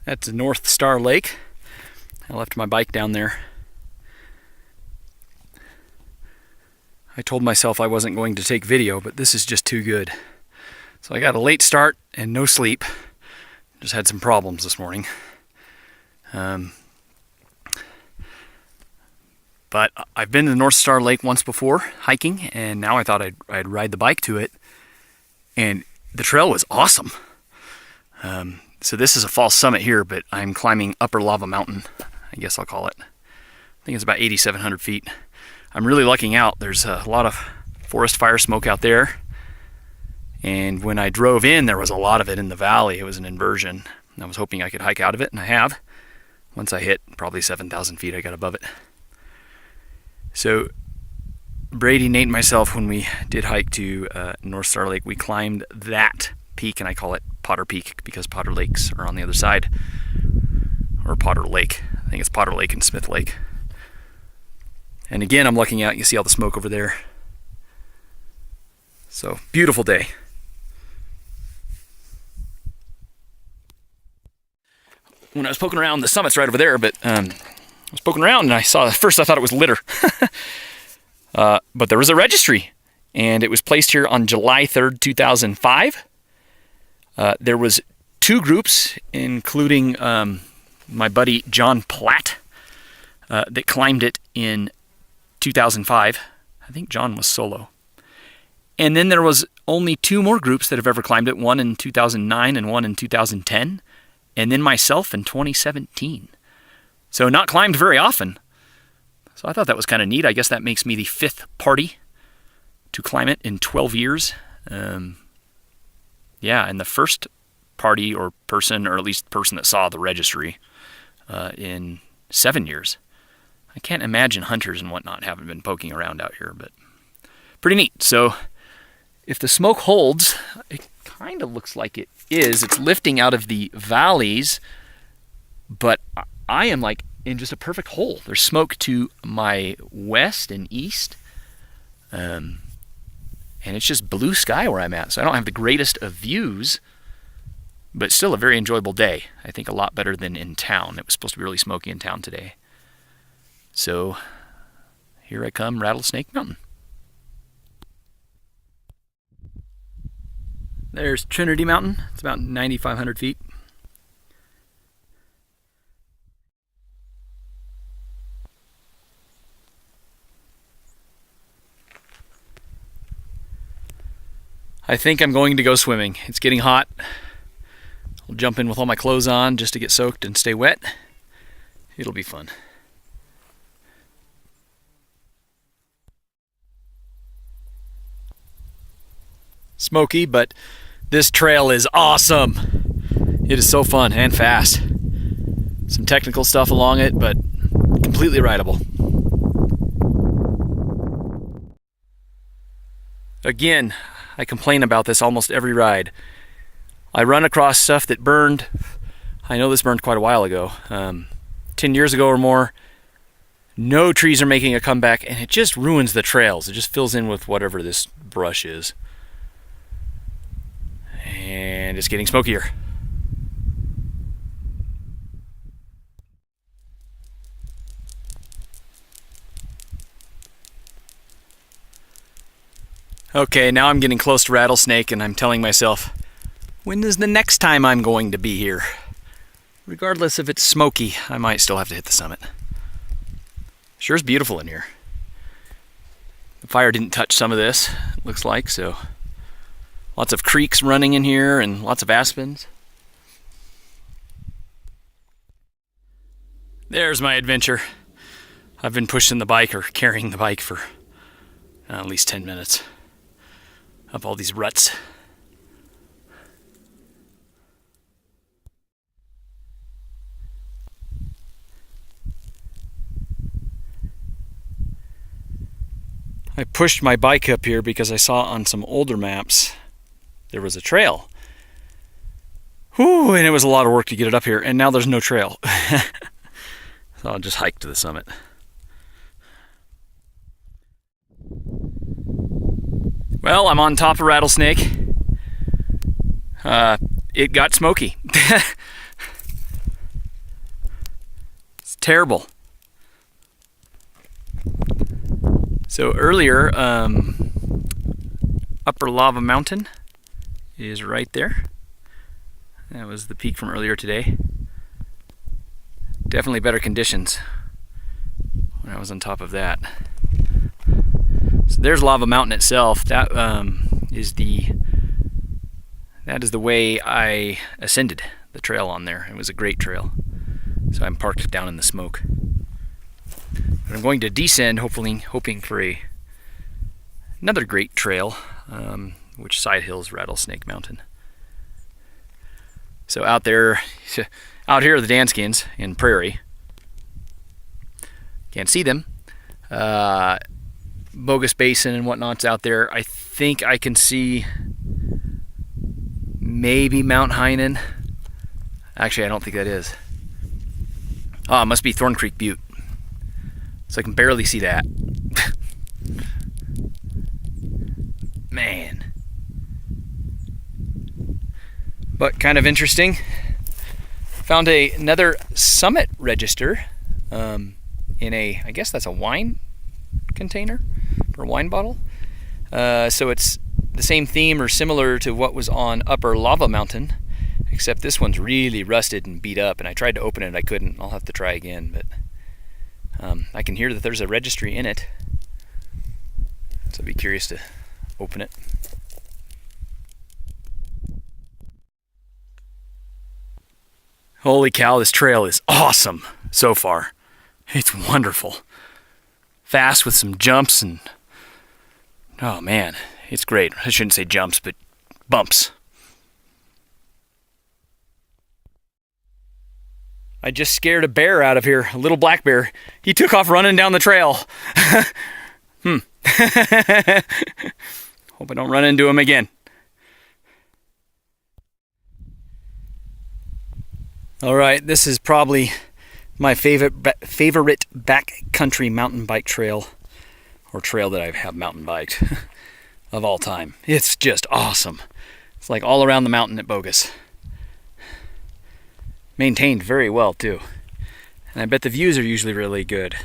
That's North Star Lake. I left my bike down there. I told myself I wasn't going to take video, but this is just too good. So I got a late start and no sleep. Just had some problems this morning. But I've been to North Star Lake once before hiking, and now I thought I'd ride the bike to it. And the trail was awesome. So this is a false summit here, but I'm climbing Upper Lava Mountain, I guess I'll call it. I think it's about 8,700 feet. I'm really lucking out. There's a lot of forest fire smoke out there. And when I drove in, there was a lot of it in the valley. It was an inversion. I was hoping I could hike out of it, and I have. Once I hit probably 7,000 feet, I got above it. So Brady, Nate, and myself, when we did hike to North Star Lake, we climbed that peak, and I call it Potter Peak because Potter Lakes are on the other side. Or Potter Lake. I think it's Potter Lake and Smith Lake. And again, I'm looking out. You see all the smoke over there. So, beautiful day. When I was poking around, the summit's right over there, but I was poking around and I saw, at first I thought it was litter. But there was a registry, and it was placed here on July 3rd, 2005. There was 2 groups, including my buddy John Platt, that climbed it in 2005. I think John was solo. And then there was only 2 more groups that have ever climbed it, one in 2009 and one in 2010, and then myself in 2017. So not climbed very often. So I thought that was kind of neat. I guess that makes me the 5th party to climb it in 12 years. And the first party or person, or at least person that saw the registry, in 7 years. I can't imagine hunters and whatnot haven't been poking around out here, but pretty neat. So if the smoke holds, it kind of looks like it is. It's lifting out of the valleys, but I am like in just a perfect hole. There's smoke to my west and east, and it's just blue sky where I'm at. So I don't have the greatest of views, but still a very enjoyable day. I think a lot better than in town. It was supposed to be really smoky in town today. So here I come, Rattlesnake Mountain. There's Trinity Mountain. It's about 9,500 feet. I think I'm going to go swimming. It's getting hot. I'll jump in with all my clothes on just to get soaked and stay wet. It'll be fun. Smoky, but this trail is awesome. It is so fun and fast. Some technical stuff along it, but completely rideable. Again, I complain about this almost every ride. I run across stuff that burned. I know this burned quite a while ago. 10 years ago or more. No trees are making a comeback, and it just ruins the trails. It just fills in with whatever this brush is. And it's getting smokier. Okay, now I'm getting close to Rattlesnake, and I'm telling myself, when is the next time I'm going to be here? Regardless if it's smoky, I might still have to hit the summit. Sure is beautiful in here. The fire didn't touch some of this, it looks like, so lots of creeks running in here and lots of aspens. There's my adventure. I've been pushing the bike or carrying the bike for at least 10 minutes up all these ruts. I pushed my bike up here because I saw on some older maps there was a trail. Whew, and it was a lot of work to get it up here, and now there's no trail. So I'll just hike to the summit. Well, I'm on top of Rattlesnake. It got smoky. terrible. So earlier, Upper Lava Mountain is right there. That was the peak from earlier today. Definitely better conditions when I was on top of that. So there's Lava Mountain itself. That is the way I ascended the trail on there. It was a great trail. So I'm parked down in the smoke. But I'm going to descend, hoping for another great trail, which side hills Rattlesnake Mountain. So out here are the Danskins in Prairie. Can't see them. Bogus Basin and whatnot's out there. I think I can see maybe Mount Heinen. Actually, I don't think that is. Oh, it must be Thorn Creek Butte. So I can barely see that. Man. But kind of interesting. Found another summit register in I guess that's a wine container for a wine bottle. So it's the same theme or similar to what was on Upper Lava Mountain, except this one's really rusted and beat up, and I tried to open it, I couldn't. I'll have to try again, but I can hear that there's a registry in it, so I'd be curious to open it. Holy cow, this trail is awesome so far. It's wonderful. Fast with some jumps and, oh man, it's great. I shouldn't say jumps, but bumps. I just scared a bear out of here, a little black bear. He took off running down the trail. Hope I don't run into him again. All right, this is probably my favorite backcountry mountain bike trail, or trail that I have mountain biked of all time. It's just awesome. It's like all around the mountain at Bogus. Maintained very well too. And I bet the views are usually really good.